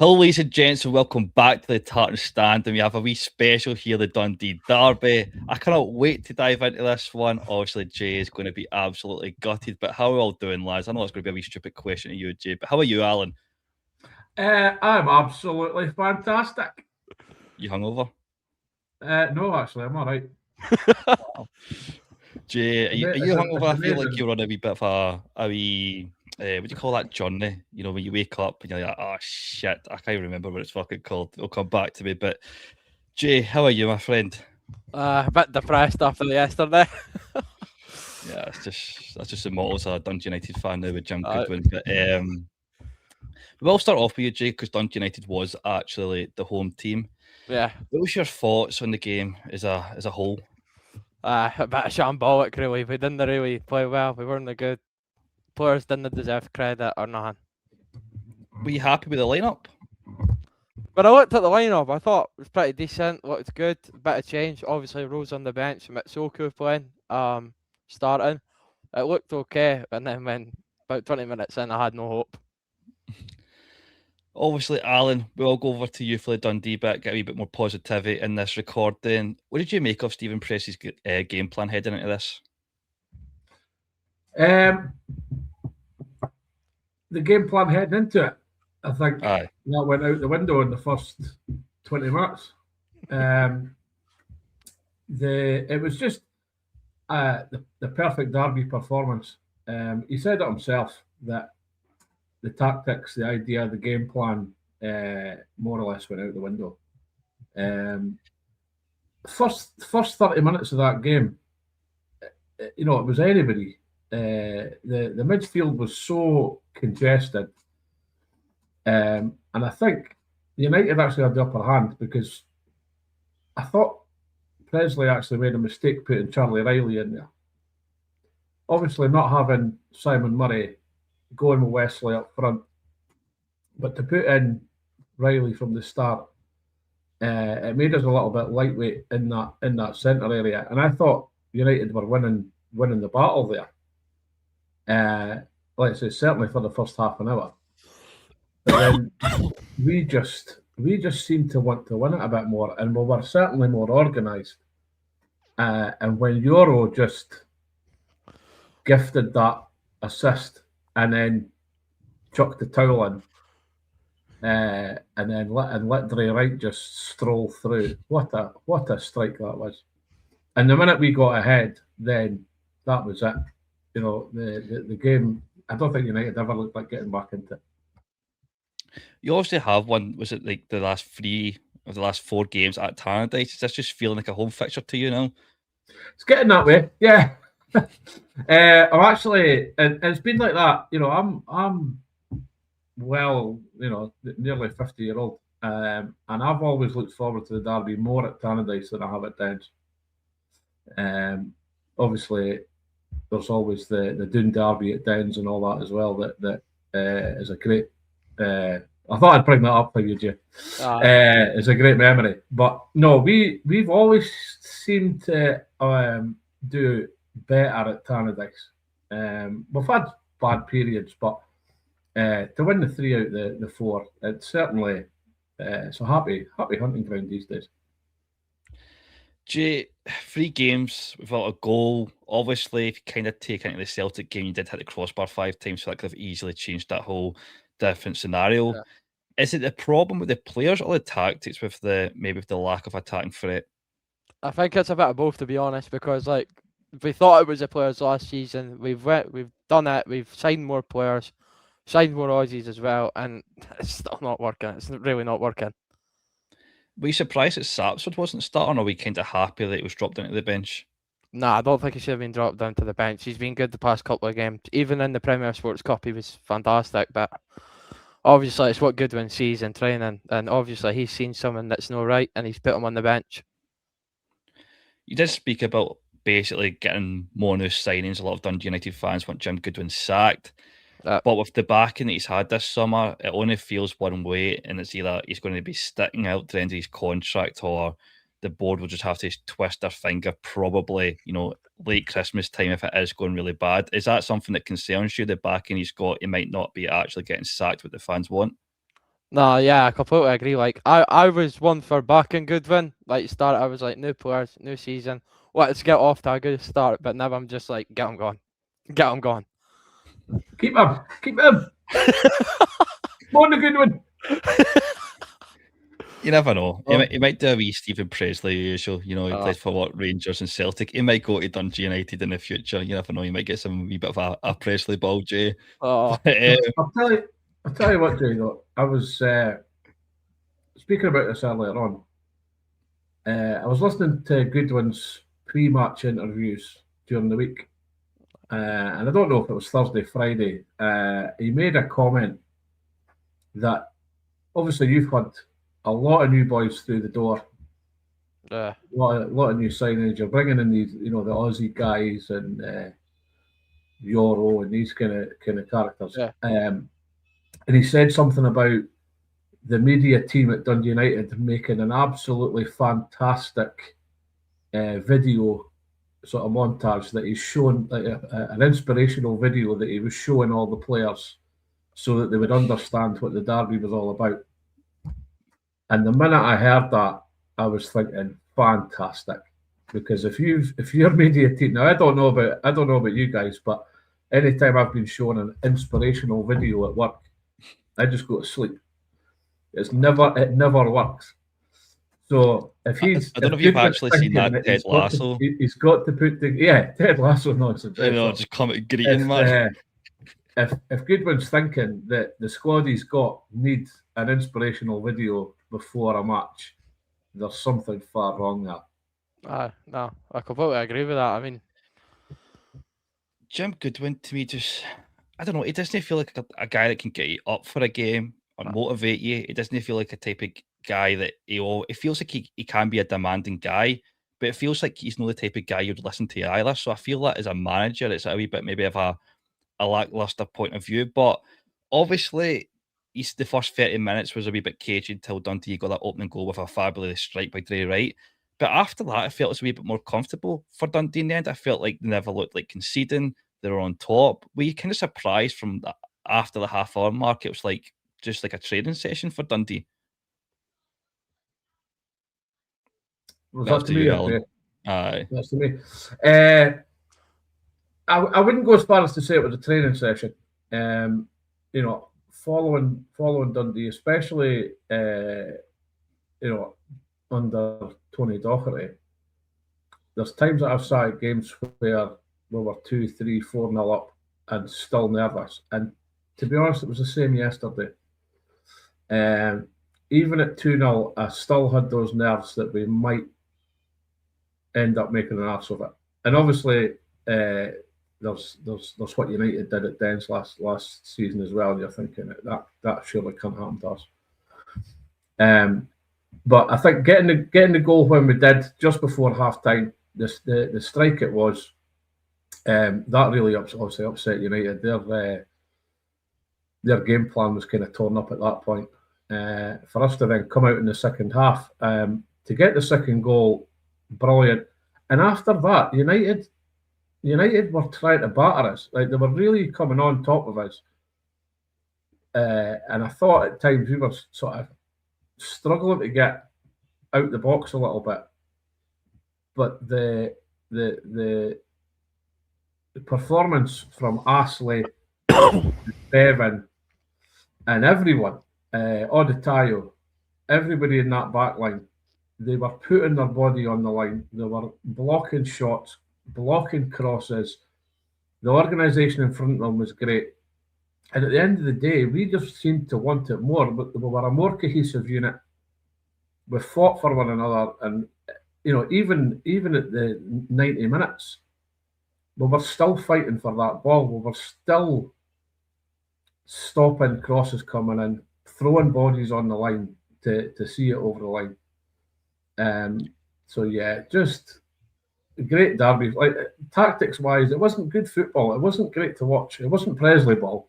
Hello, ladies and gents, and welcome back to the Tartan Stand. And we have a wee special here, the Dundee Derby. I cannot wait to dive into this one. Obviously, Jay is going to be absolutely gutted. But how are we all doing, lads? I know it's going to be a wee stupid question to you, Jay. But how are you, Alan? I'm absolutely fantastic. You hungover? No, actually, I'm all right. Jay, are you hungover? I feel like amazing. you're on a wee bit of a wee, what do you call that journey? You know, when you wake up and you're like, oh shit, I can't remember what it's fucking called. It'll come back to me. But Jay, how are you, my friend? A bit depressed after yesterday. Yeah, that's just the motto as a Dundee United fan now with Jim Goodwin. But we'll start off with you, Jay, because Dundee United was actually the home team. Yeah. What was your thoughts on the game as a whole? A bit of shambolic, really. We didn't really play well. We weren't good. Players didn't deserve credit or nothing. Were you happy with the lineup? But I looked at the lineup. I thought it was pretty decent. Looked good. A bit of change. Obviously, Rose on the bench. Mitsoku playing. Starting. It looked okay, and then when about 20 minutes in, I had no hope. Obviously, Alan, we'll go over to you for the Dundee bit, get a wee bit more positivity in this recording. What did you make of Stephen Press's game plan heading into this? The game plan heading into it, I think Aye. that went out the window in the first 20 minutes. It was just the perfect Derby performance. He said it himself that the tactics, the idea, the game plan, more or less went out the window. First 30 minutes of that game, it was anybody. The midfield was so congested, and I think United actually had the upper hand because I thought Presley actually made a mistake putting Charlie Riley in there. Obviously, not having Simon Murray going with Wesley up front, but to put in Riley from the start, it made us a little bit lightweight in that centre area, and I thought United were winning the battle there. Like I say, certainly for the first half an hour, but then we just seemed to want to win it a bit more, and we were certainly more organised. And when Euro just gifted that assist and then chucked the towel in, and then let Dre Wright just stroll through. What a strike that was! And the minute we got ahead, then that was it. You know, the game. I don't think United ever looked like getting back into it. You obviously have won. Was it like the last 3 of the last 4 games at Tannadice? Is this just feeling like a home fixture to you now? It's getting that way, yeah. I'm actually, and it's been like that. You know, I'm well, nearly 50-year-old, and I've always looked forward to the derby more at Tannadice than I have at Dens. Obviously, there's always the Dundee Derby at Dens and all that as well. That is a great. I thought I'd bring that up for you, Jay. It's a great memory, but no, we've always seemed to do better at Tannadice. We've had bad periods, but to win the 3 out the 4, it's certainly it's a happy hunting ground these days. Jay, 3 games without a goal. Obviously, if you kind of take into the Celtic game, you did hit the crossbar 5 times, so that could have easily changed that whole different scenario. Yeah. Is it the problem with the players or the tactics with the lack of attacking threat? I think it's a bit of both, to be honest, because we thought it was the players last season. We've done it. We've signed more players, signed more Aussies as well, and it's still not working. It's really not working. Were you surprised that Sapsford wasn't starting, or were we kind of happy that he was dropped into the bench? Nah, I don't think he should have been dropped down to the bench. He's been good the past couple of games. Even in the Premier Sports Cup, he was fantastic. But obviously, it's what Goodwin sees in training. And obviously, he's seen someone that's not right, and he's put him on the bench. You did speak about basically getting more new signings. A lot of Dundee United fans want Jim Goodwin sacked. But with the backing that he's had this summer, it only feels one way, and it's either he's going to be sticking out to the end of his contract, or the board will just have to twist their finger, probably, late Christmas time if it is going really bad. Is that something that concerns you, the backing he's got? He might not be actually getting sacked what the fans want? No, yeah, I completely agree. Like I was one for backing Goodwin. Like I was like new players, new season. Let's get off to a good start. But now I'm just like, get him gone, get him gone. Keep him. Come on, the Goodwin. You never know. He might do a wee Stephen Presley usual. He plays for what, Rangers and Celtic. He might go to Dundee United in the future. You never know. You might get some wee bit of a Presley ball, Jay. Oh. I'll tell you what, Jay. Though I was speaking about this earlier on. I was listening to Goodwin's pre-match interviews during the week, and I don't know if it was Thursday, Friday. He made a comment that obviously you've had a lot of new boys through the door. Yeah. A lot of new signings. You're bringing in these, the Aussie guys and Euro and these kind of characters. Yeah. And he said something about the media team at Dundee United making an absolutely fantastic video sort of montage that he's shown, like an inspirational video that he was showing all the players so that they would understand what the derby was all about. And the minute I heard that, I was thinking, fantastic, because if your media team, now I don't know about you guys, but anytime I've been shown an inspirational video at work, I just go to sleep. It never works. So if he's, I don't know if you've actually seen that Ted Lasso. He's got to put the Ted Lasso nonsense. Just comment greeting, man. If Goodwin's thinking that the squad he's got needs an inspirational video before a match, there's something far wrong there. No, I completely agree with that. I mean, Jim Goodwin, to me, just, I don't know, he doesn't feel like a guy that can get you up for a game or motivate you. He doesn't feel like a type of guy that it feels like he can be a demanding guy, but it feels like he's not the type of guy you'd listen to either. So I feel that as a manager, it's a wee bit maybe of a lackluster point of view. But obviously, the first 30 minutes was a wee bit cagey until Dundee got that opening goal with a fabulous strike by Dre Wright. But after that, I felt it was a wee bit more comfortable for Dundee in the end. I felt like they never looked like conceding. They were on top. Were you kind of surprised from after the half-hour mark? It was like just like a training session for Dundee. Was that to me? Alan? Aye. That's to me. I wouldn't go as far as to say it was a training session. Following Dundee, especially under Tony Docherty, there's times that I've sat at games where we were 2, 3, 4-0 up and still nervous. And to be honest, it was the same yesterday. Even at 2-0, I still had those nerves that we might end up making an arse of it. And obviously, there's what United did at Dens last season as well. And you're thinking that surely can't happen to us. But I think getting the goal when we did just before half time, the strike it was, that really obviously upset United. Their game plan was kind of torn up at that point. For us to then come out in the second half, to get the second goal, brilliant. And after that, United were trying to batter us. Like, they were really coming on top of us. And I thought at times we were sort of struggling to get out the box a little bit. But the performance from Ashley, Bevan, and everyone, Odetayo, everybody in that back line, they were putting their body on the line. They were blocking shots, blocking crosses. The organisation in front of them was great. And at the end of the day, we just seemed to want it more. But we were a more cohesive unit. We fought for one another. And, even at the 90 minutes, we were still fighting for that ball. We were still stopping crosses coming in, throwing bodies on the line to see it over the line. So yeah, just a great derby. Like, tactics-wise, it wasn't good football. It wasn't great to watch. It wasn't Presley ball,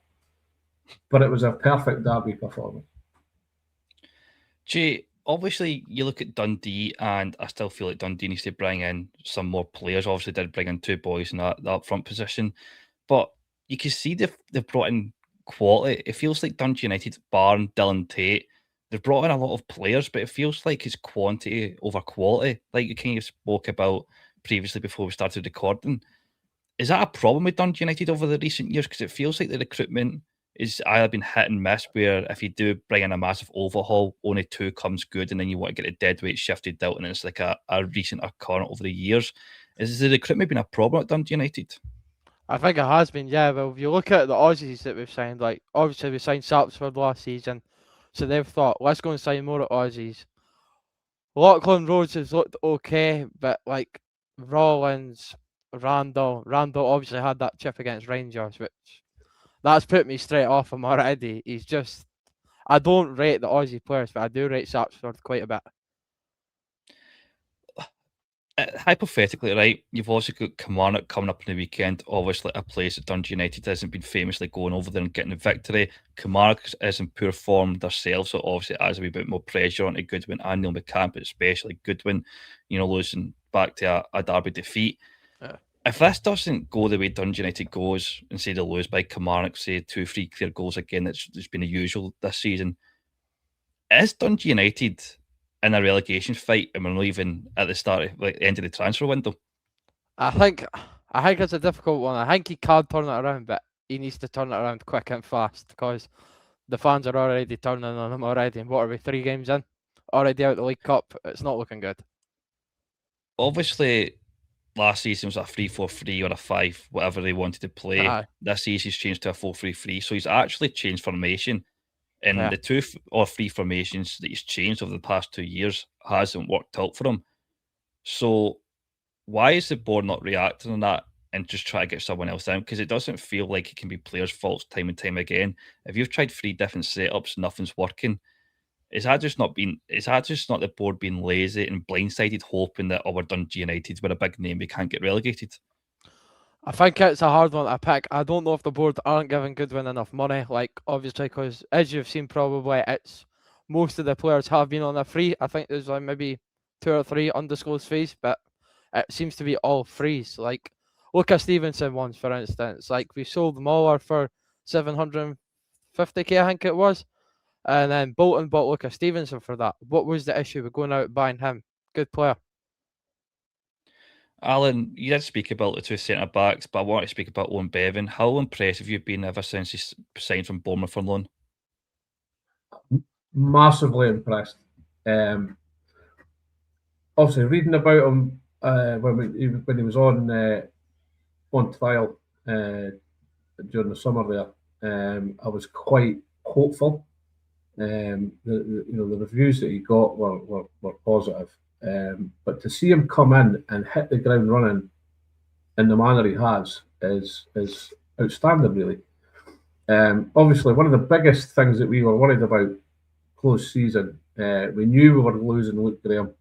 but it was a perfect derby performance. Jay, obviously you look at Dundee, and I still feel like Dundee needs to bring in some more players. Obviously, did bring in 2 boys in that up front position, but you can see they've brought in quality. It feels like Dundee United, barring Dylan Tate, they've brought in a lot of players, but it feels like it's quantity over quality, like you kind of spoke about previously before we started recording. Is that a problem with Dundee United over the recent years? Because it feels like the recruitment is either been hit and miss, where if you do bring in a massive overhaul, only 2 comes good, and then you want to get the dead weight shifted out, and it's like a recent occurrence over the years. Is the recruitment been a problem at Dundee United? I think it has been, yeah. Well, if you look at the Aussies that we've signed, like obviously we signed Sapsford last season, so they've thought, let's go and sign more Aussies. Lachlan Rhodes has looked okay, but like Rollins, Randall obviously had that chip against Rangers, which that's put me straight off him already. He's just, I don't rate the Aussie players, but I do rate Sapsford quite a bit. Hypothetically, right, you've also got Kilmarnock coming up in the weekend. Obviously, a place that Dundee United hasn't been famously going over there and getting a victory. Kilmarnock is in poor form themselves, so obviously it adds a wee bit more pressure onto Goodwin and Neil McCann, but especially Goodwin, losing back to a derby defeat. Yeah. If this doesn't go the way Dundee United goes, and say they lose by Kilmarnock, say 2-3 clear goals again, it's been the usual this season, is Dundee United in a relegation fight, and we're not even at the start of the end of the transfer window? I think it's a difficult one. I think he can turn it around, but he needs to turn it around quick and fast because the fans are already turning on him already. And what are we, 3 games in? Already out the League Cup. It's not looking good. Obviously, last season was a 3-4-3 or a 5, whatever they wanted to play. This season he's changed to a 4-3-3, so he's actually changed formation. And the 2 or 3 formations that he's changed over the past 2 years hasn't worked out for him. So why is the board not reacting on that and just try to get someone else in? Because it doesn't feel like it can be players' faults time and time again. If you've tried 3 different setups, nothing's working. Is that just not the board being lazy and blindsided, hoping that we're Dundee United, we're a big name, we can't get relegated? I think it's a hard one to pick. I don't know if the board aren't giving Goodwin enough money. Like, obviously, because as you've seen, probably it's most of the players have been on a free. I think there's like maybe 2 or 3 undisclosed fees, but it seems to be all frees. Like, look at Stevenson ones, for instance. Like, we sold Muller for 750k, I think it was. And then Bolton bought Lucas Stevenson for that. What was the issue with going out buying him? Good player. Alan, you did speak about the 2 centre-backs, but I want to speak about Owen Bevan. How impressive you've been ever since he's signed from Bournemouth on loan? Massively impressed. Obviously, reading about him when he was on trial during the summer there, I was quite hopeful. The reviews that he got were positive. But to see him come in and hit the ground running in the manner he has is outstanding, really. Obviously, one of the biggest things that we were worried about close season, we knew we were losing Luke Graham.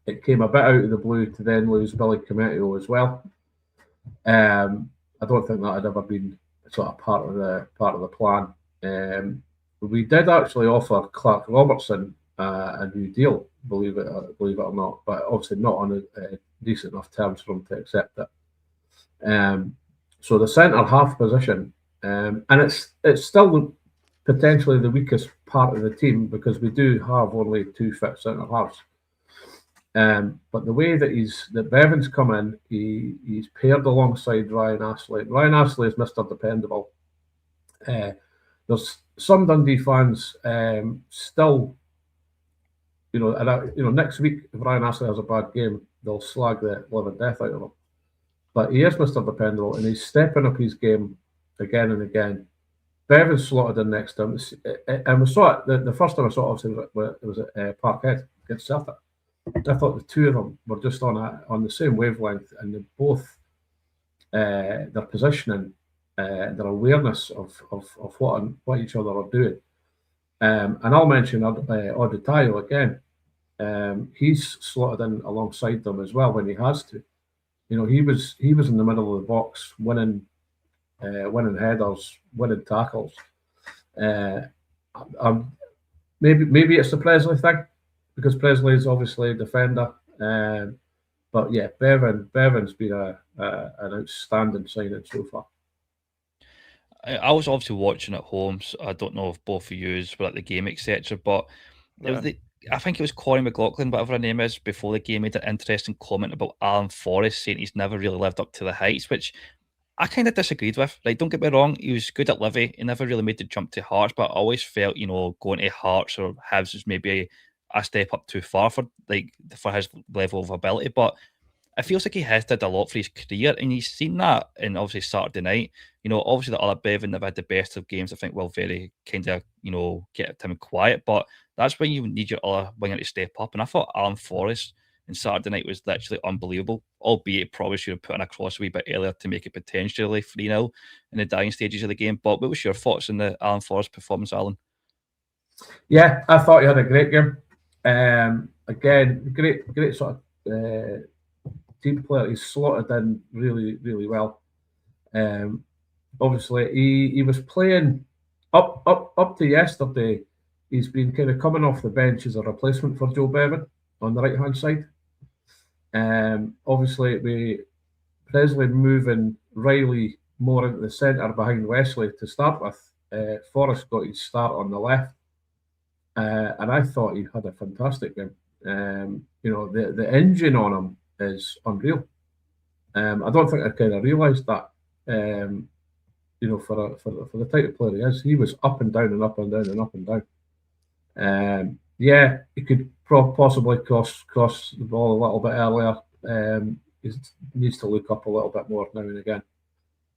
It came a bit out of the blue to then lose Billy Cometio as well. I don't think that had ever been sort of part of the plan. We did actually offer Clark Robertson a new deal, believe it or not, but obviously not on a decent enough terms for him to accept it. So the centre half position, and it's still potentially the weakest part of the team because we do have only 2 fit centre halves. But the way that Bevan's come in, he's paired alongside Ryan Astley. Ryan Astley is Mr. Dependable. There's some Dundee fans still, next week if Ryan Astley has a bad game, they'll slag the living death out of him. But he is Mr. Dependable, and he's stepping up his game again and again. Bevan's slotted in next to him, and we saw it. The first time I saw it, obviously, it was at Parkhead against Celtic. I thought the 2 of them were just on the same wavelength, and they both their positioning, their awareness of what each other are doing. And I'll mention Odetayo again. He's slotted in alongside them as well when he has to. He was in the middle of the box, winning headers, winning tackles. Maybe it's the Presley thing, because Presley is obviously a defender. But yeah, Bevan's been an outstanding signing so far. I was obviously watching at home, so I don't know if both of you were at the game, etc. But it was I think it was Corey McLaughlin, whatever her name is, before the game made an interesting comment about Alan Forrest saying he's never really lived up to the heights, which I kind of disagreed with. Like, don't get me wrong, he was good at Livy. He never really made the jump to Hearts, but I always felt, going to Hearts or Hibs was maybe a step up too far for his level of ability. But it feels like he has did a lot for his career, and he's seen that in obviously Saturday night. Obviously the other Bevan have had the best of games. I think will very kind of get him quiet, but that's when you need your other winger to step up. And I thought Alan Forrest in Saturday night was literally unbelievable. Albeit probably should have put in a cross a wee bit earlier to make it potentially 3-0 in the dying stages of the game. But what was your thoughts on the Alan Forrest performance, Alan? Yeah, I thought he had a great game. Again, great sort of team player. He's slotted in really, really well. Obviously, he was playing up to yesterday. He's been kind of coming off the bench as a replacement for Joe Bevan on the right hand side. Obviously, we Presley moving Riley more into the centre behind Wesley to start with. Forrest got his start on the left, and I thought he had a fantastic game. The engine on him is unreal. I don't think I kind of realised that. For the type of player he is, he was up and down and up and down and up and down. Yeah, he could possibly cross the ball a little bit earlier. He needs to look up a little bit more now and again.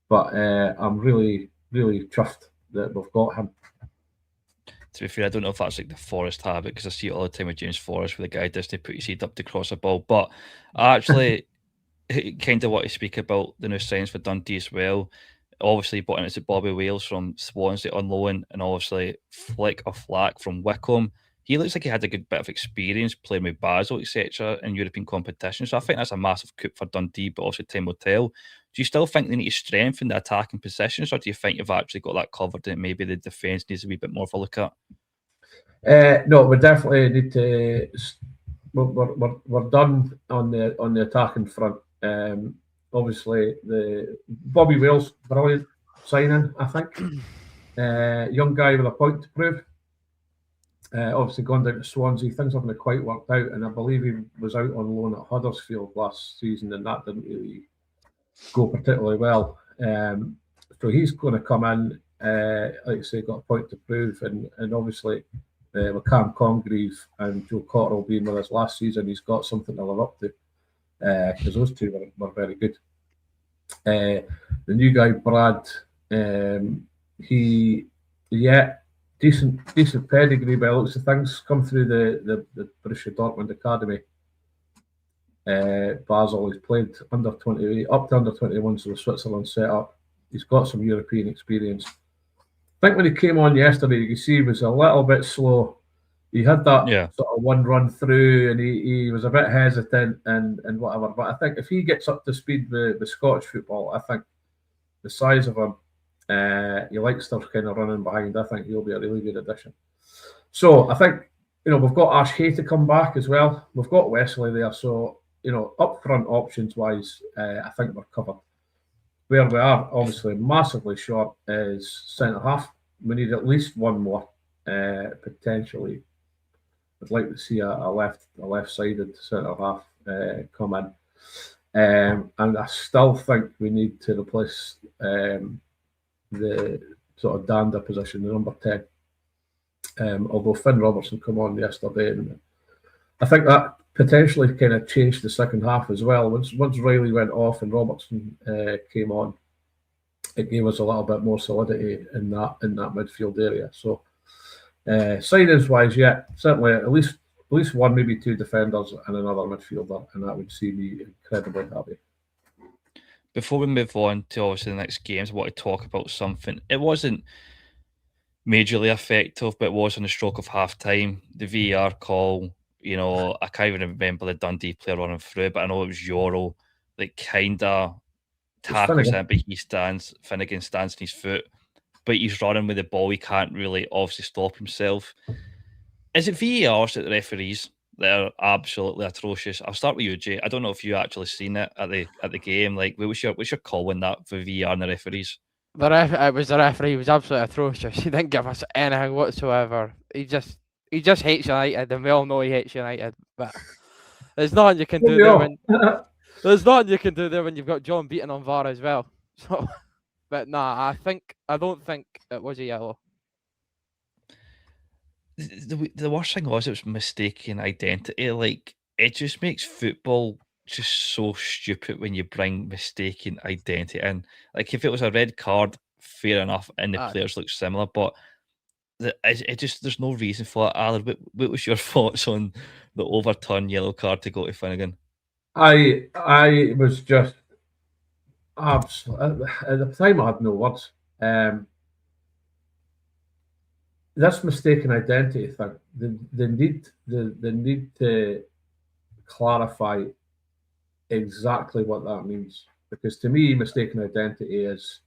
But I'm really, really chuffed that we've got him. To be fair, I don't know if that's like the Forest habit, because I see it all the time with James Forrest, where the guy does to put his head up to cross a ball. But I actually kind of want to speak about the new signs for Dundee as well. Obviously, brought in it's Bobby Wales from Swansea on loan, and obviously Flick or Flack from Wycombe. He looks like he had a good bit of experience playing with Basel, etc., in European competition. So I think that's a massive coup for Dundee, but also time will tell. Do you still think they need to strengthen the attacking positions, or do you think you've actually got that covered and maybe the defence needs a wee bit more of a look at? No, we definitely need to. We're done on the attacking front. Obviously, the Bobby Wales, brilliant signing, I think. Young guy with a point to prove. Obviously, gone down to Swansea, things haven't quite worked out, and I believe he was out on loan at Huddersfield last season, and that didn't really go particularly well. So he's going to come in, like I say, got a point to prove, and obviously with Cam Congreve and Joe Cotterill being with us last season, he's got something to live up to, because those two were very good. The new guy, Brad, decent pedigree by looks of things, come through the Borussia Dortmund Academy. Basel, he's played under 20, up to under 21, so the Switzerland set up. He's got some European experience. I think when he came on yesterday, you can see he was a little bit slow. He had that sort of one run through, and he was a bit hesitant and whatever. But I think if he gets up to speed with Scottish football, I think the size of him, he likes stuff kind of running behind. I think he'll be a really good addition. So I think we've got Ash Hay to come back as well. We've got Wesley there, so up front options wise, I think we're covered. Where we are obviously massively short is centre half. We need at least one more, potentially. I'd like to see a left-sided centre half come in, and I still think we need to replace the sort of Danda position, the number 10. Although Finn Robertson come on yesterday, and I think that potentially kind of changed the second half as well. Once Riley went off and Robertson came on, it gave us a little bit more solidity in that midfield area. So signings wise, certainly at least one, maybe two defenders and another midfielder, and that would see me incredibly happy. Before we move on to obviously the next games, I want to talk about something. It wasn't majorly effective, but it was on the stroke of half time. The VAR call, I can't even remember the Dundee player running through, but I know it was Yoro that kind of tackles him, but Finnegan stands in his foot, but he's running with the ball. He can't really obviously stop himself. Is it VAR or is it the referees that are absolutely atrocious? I'll start with you, Jay. I don't know if you actually seen it at the game. Like, what's your call on that for VAR and the referees? It was the referee. He was absolutely atrocious. He didn't give us anything whatsoever. He just hates United, and we all know he hates United. But there's nothing you can do there when you've got John Beaton on VAR as well. So, but nah, I don't think it was a yellow. The worst thing was it was mistaken identity. Like, it just makes football just so stupid when you bring mistaken identity in. Like, if it was a red card, fair enough, and the players look similar, but it just, there's no reason for it. Alan, what was your thoughts on the overturned yellow card to go to Finnegan? I was just absolutely, at the time I had no words. This mistaken identity thing, they need to clarify exactly what that means, because to me, mistaken identity is,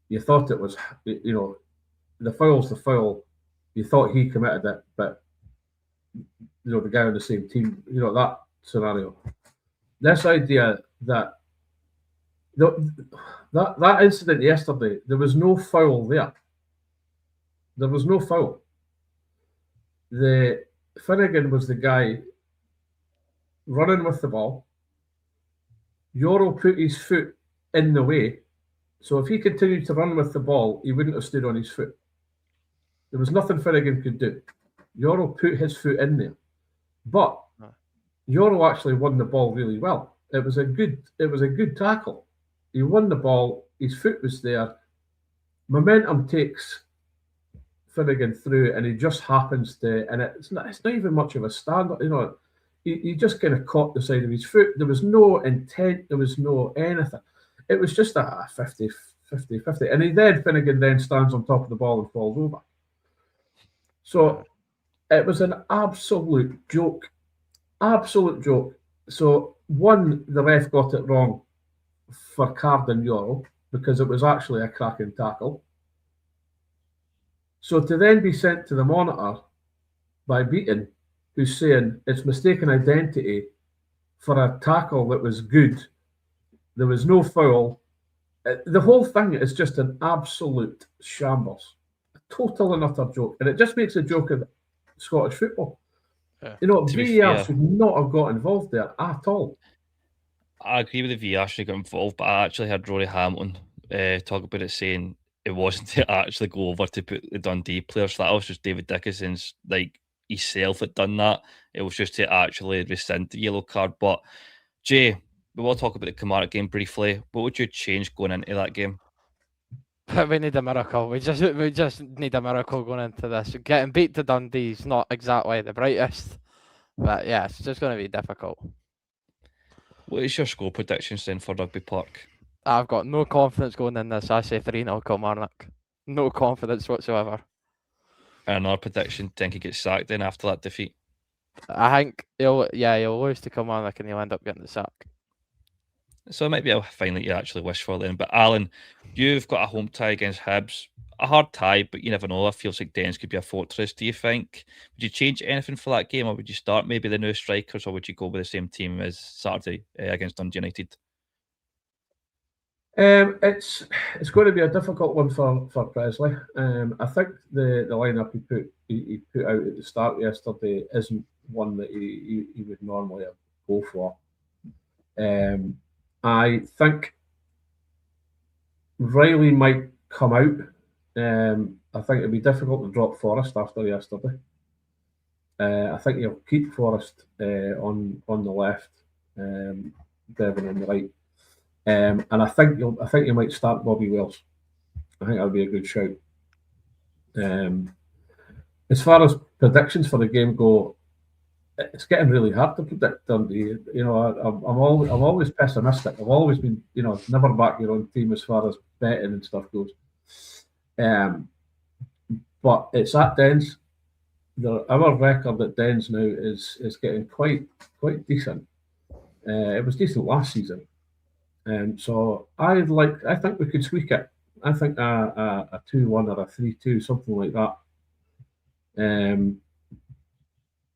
you thought it was, the foul's the foul, you thought he committed it, but the guy on the same team, that scenario. This idea that that incident yesterday, there was no foul there. There was no foul. The Finnegan was the guy running with the ball. Yoro put his foot in the way, so if he continued to run with the ball, he wouldn't have stood on his foot. There was nothing Finnegan could do. Yoro put his foot in there, but Yoro actually won the ball really well. It was a good tackle. He won the ball. His foot was there. Momentum takes Finnegan through, and he just happens to, and it's not even much of a stand. He just kind of caught the side of his foot. There was no intent. There was no anything. It was just a 50-50. And Finnegan then stands on top of the ball and falls over. So it was an absolute joke. Absolute joke. So, one, the ref got it wrong for carding Yoro, because it was actually a cracking tackle. So to then be sent to the monitor by Beaton, who's saying it's mistaken identity for a tackle that was good, there was no foul. The whole thing is just an absolute shambles, a total and utter joke, and it just makes a joke of Scottish football. Yeah. VAR should not have got involved there at all. I agree with the VAR should have got involved, but I actually heard Rory Hamilton talk about it, saying it wasn't to actually go over to put the Dundee players. That was just David Dickinson's, himself had done that. It was just to actually rescind the yellow card. But Jay, we will talk about the Kilmarnock game briefly. What would you change going into that game? We need a miracle. We just need a miracle going into this. Getting beat to Dundee is not exactly the brightest, but yeah, it's just going to be difficult. What is your score predictions then for Rugby Park? I've got no confidence going in this. I say 3-0 Kilmarnock. No confidence whatsoever. And another prediction, think he gets sacked then after that defeat? I think he'll lose to Kilmarnock and he'll end up getting the sack. So it might be a final you actually wish for then. But Alan, you've got a home tie against Hibs. A hard tie, but you never know. It feels like Dens could be a fortress. Do you think, would you change anything for that game, or would you start maybe the new strikers, or would you go with the same team as Saturday against Dundee United? It's going to be a difficult one for Presley. I think the lineup he put out at the start yesterday isn't one that he would normally go for. I think Riley might come out. I think it'd be difficult to drop Forrest after yesterday. I think he'll keep Forrest on the left, Devon on the right, and I think you might start Bobby Wells. I think that'll be a good shout. As far as predictions for the game go, it's getting really hard to predict Dundee. I'm always pessimistic. I've always been, never back your own team as far as betting and stuff goes. But it's at Dens. Our record at Dens now is getting quite decent. It was decent last season, so I think we could squeak it. I think a 2-1 or a 3-2, something like that.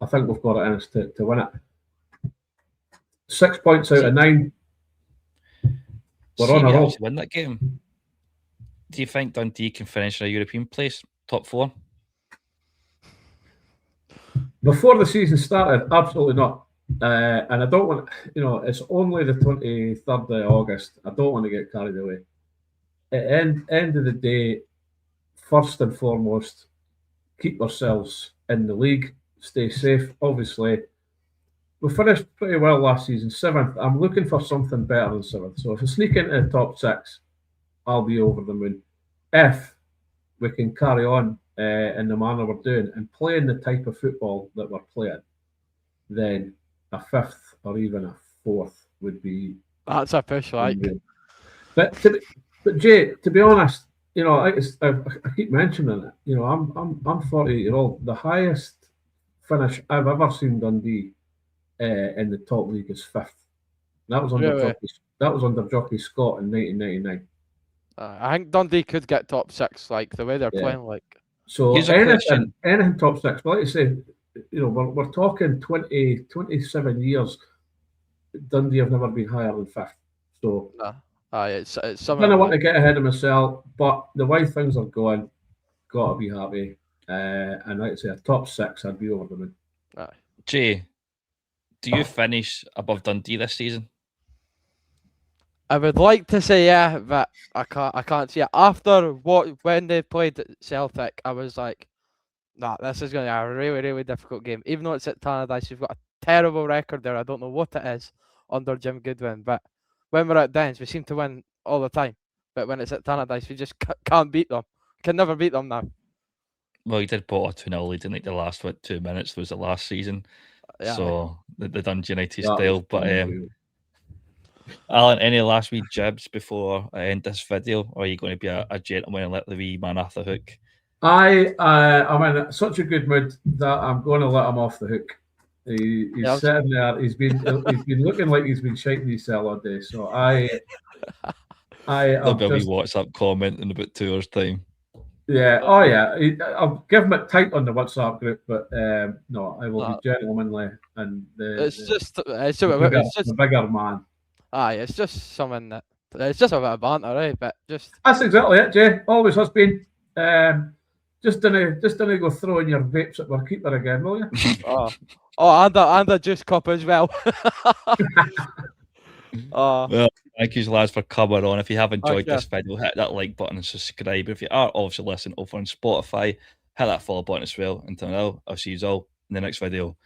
I think we've got it in us to win it. 6 points out of 9. We're on a roll. Win that game. Do you think Dundee can finish in a European place, top 4? Before the season started, absolutely not. And I don't want, it's only the 23rd of August. I don't want to get carried away. At the end of the day, first and foremost, keep ourselves in the league, stay safe. Obviously, we finished pretty well last season, 7th. I'm looking for something better than 7th. So if we sneak into the top 6, I'll be over the moon. If we can carry on in the manner we're doing and playing the type of football that we're playing, then a 5th or even a 4th would be. That's a push, like. But Jay, to be honest, I keep mentioning it. I'm 48-year-old. The highest finish I've ever seen Dundee in the top league is 5th. That was under Jockey Scott in 1999. I think Dundee could get top 6, like the way they're playing. Like, so anything top 6. But like I say, we're talking 27 years. Dundee have never been higher than 5th. So it's something I want to get ahead of myself, but the way things are going, got to be happy. And like I say, a top 6, I'd be over the moon. Jay, do you finish above Dundee this season? I would like to say yeah, but I can't see it. After when they played at Celtic, I was like, nah, this is going to be a really, really difficult game. Even though it's at Tannadice, you've got a terrible record there. I don't know what it is under Jim Goodwin, but when we're at Dens, we seem to win all the time. But when it's at Tannadice, we just can't beat them. Can never beat them now. Well, he did put a 2-0 lead in like the last 2 minutes. Was the last season, so the Dundee United style. But Alan, any last wee jibs before I end this video, or are you going to be a gentleman and let the wee man off the hook? I'm in such a good mood that I'm going to let him off the hook. He's sitting there. He's been looking like he's been shaking his cell all day. So There'll be a wee WhatsApp comment in about 2 hours' time. Yeah. Oh yeah. I'll give him it tight on the WhatsApp group, but no, I will be gentlemanly and it's the bigger man. It's just something that it's just a bit of banter, right? But that's exactly it, Jay. Always has been. Just didn't go throwing your vapes at our keeper again, will you? and a juice cup as well. Well, thank you, lads, for coming on. If you have enjoyed this video, hit that like button and subscribe. If you are obviously listening over on Spotify, hit that follow button as well. Until now, I'll see you all in the next video.